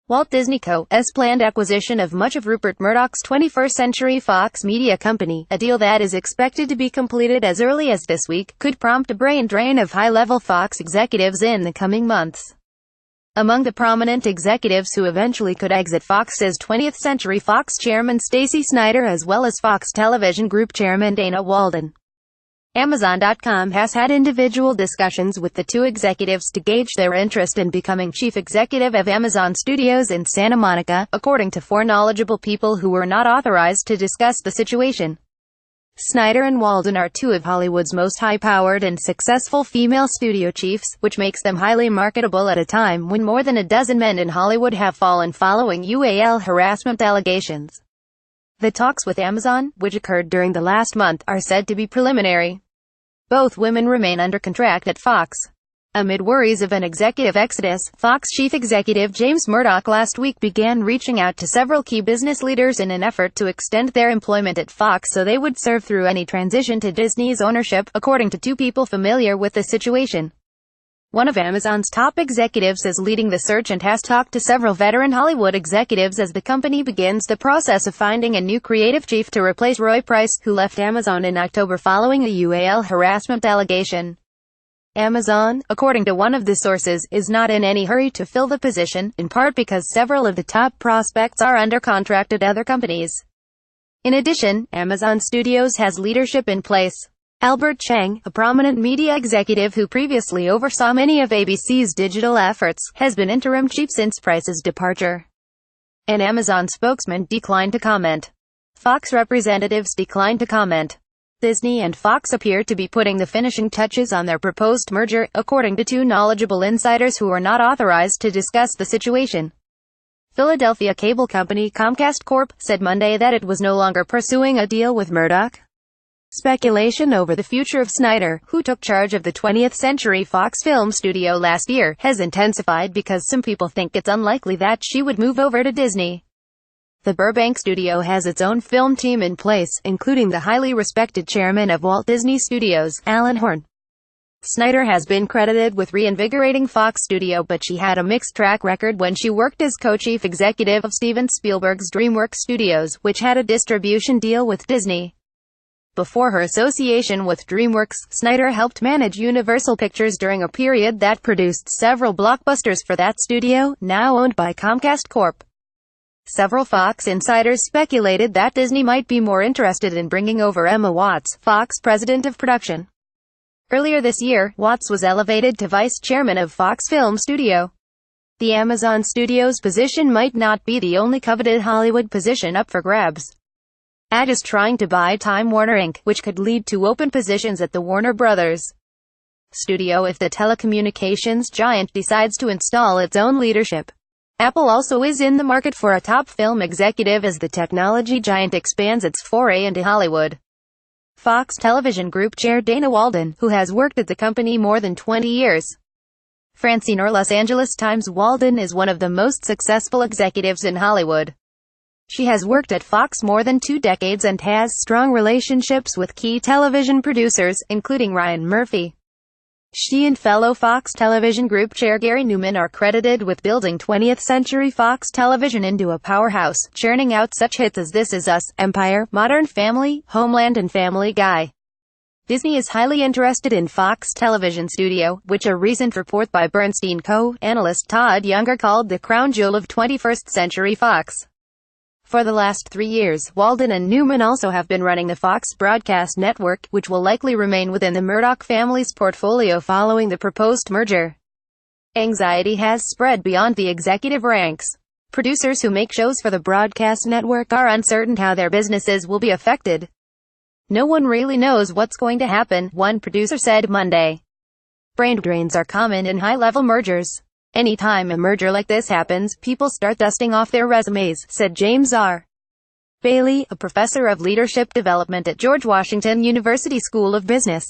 Walt Disney Co.'s planned acquisition of much of Rupert Murdoch's 21st Century Fox Media Company, a deal that is expected to be completed as early as this week, could prompt a brain drain of high-level Fox executives in the coming months. Among the prominent executives who eventually could exit Fox is 20th Century Fox chairman Stacey Snider as well as Fox Television Group chairman Dana Walden. Amazon.com has had individual discussions with the two executives to gauge their interest in becoming chief executive of Amazon Studios in Santa Monica, according to four knowledgeable people who were not authorized to discuss the situation. Snider and Walden are two of Hollywood's most high-powered and successful female studio chiefs, which makes them highly marketable at a time when more than a dozen men in Hollywood have fallen following UAL harassment allegations. The talks with Amazon, which occurred during the last month, are said to be preliminary. Both women remain under contract at Fox. Amid worries of an executive exodus, Fox chief executive James Murdoch last week began reaching out to several key business leaders in an effort to extend their employment at Fox so they would serve through any transition to Disney's ownership, according to two people familiar with the situation. One of Amazon's top executives is leading the search and has talked to several veteran Hollywood executives as the company begins the process of finding a new creative chief to replace Roy Price, who left Amazon in October following a UAL harassment allegation. Amazon, according to one of the sources, is not in any hurry to fill the position, in part because several of the top prospects are under contract at other companies. In addition, Amazon Studios has leadership in place. Albert Chang, a prominent media executive who previously oversaw many of ABC's digital efforts, has been interim chief since Price's departure. An Amazon spokesman declined to comment. Fox representatives declined to comment. Disney and Fox appear to be putting the finishing touches on their proposed merger, according to two knowledgeable insiders who are not authorized to discuss the situation. Philadelphia cable company Comcast Corp. Said Monday that it was no longer pursuing a deal with Murdoch. Speculation over the future of Snider, who took charge of the 20th Century Fox film studio last year, has intensified because some people think it's unlikely that she would move over to Disney. The Burbank studio has its own film team in place, including the highly respected chairman of Walt Disney Studios, Alan Horn. Snider has been credited with reinvigorating Fox Studio, but she had a mixed track record when she worked as co-chief executive of Steven Spielberg's DreamWorks Studios, which had a distribution deal with Disney. Before her association with DreamWorks, Snider helped manage Universal Pictures during a period that produced several blockbusters for that studio, now owned by Comcast Corp. Several Fox insiders speculated that Disney might be more interested in bringing over Emma Watts, Fox president of production. Earlier this year, Watts was elevated to vice chairman of Fox Film Studio. The Amazon Studios position might not be the only coveted Hollywood position up for grabs. Ad is trying to buy Time Warner Inc., which could lead to open positions at the Warner Brothers studio if the telecommunications giant decides to install its own leadership. Apple also is in the market for a top film executive as the technology giant expands its foray into Hollywood. Fox Television Group chair Dana Walden, who has worked at the company more than 20 years. Francine or Los Angeles Times. Walden is one of the most successful executives in Hollywood. She has worked at Fox more than 2 decades and has strong relationships with key television producers, including Ryan Murphy. She and fellow Fox Television Group chair Gary Newman are credited with building 20th Century Fox Television into a powerhouse, churning out such hits as This Is Us, Empire, Modern Family, Homeland and Family Guy. Disney is highly interested in Fox Television Studio, which a recent report by Bernstein co-analyst Todd Younger called the crown jewel of 21st Century Fox. For the last 3 years, Walden and Newman also have been running the Fox broadcast network, which will likely remain within the Murdoch family's portfolio following the proposed merger. Anxiety has spread beyond the executive ranks. Producers who make shows for the broadcast network are uncertain how their businesses will be affected. No one really knows what's going to happen, one producer said Monday. Brain drains are common in high-level mergers. Anytime a merger like this happens, people start dusting off their resumes, said James R. Bailey, a professor of leadership development at George Washington University School of Business.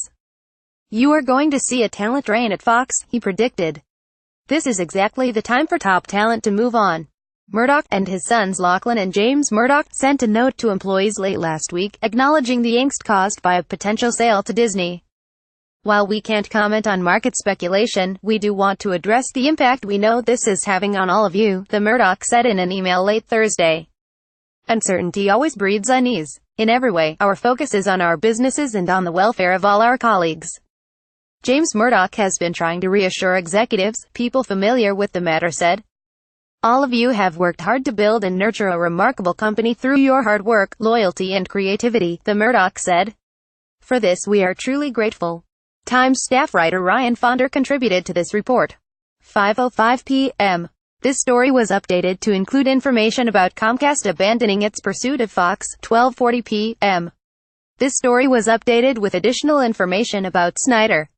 You are going to see a talent drain at Fox, he predicted. This is exactly the time for top talent to move on. Murdoch, and his sons Lachlan and James Murdoch, sent a note to employees late last week, acknowledging the angst caused by a potential sale to Disney. While we can't comment on market speculation, we do want to address the impact we know this is having on all of you, the Murdoch said in an email late Thursday. Uncertainty always breeds unease. In every way, our focus is on our businesses and on the welfare of all our colleagues. James Murdoch has been trying to reassure executives, people familiar with the matter said. All of you have worked hard to build and nurture a remarkable company through your hard work, loyalty and creativity, the Murdoch said. For this we are truly grateful. Times staff writer Ryan Fonder contributed to this report. 5:05 p.m. This story was updated to include information about Comcast abandoning its pursuit of Fox. 12:40 p.m. This story was updated with additional information about Snyder.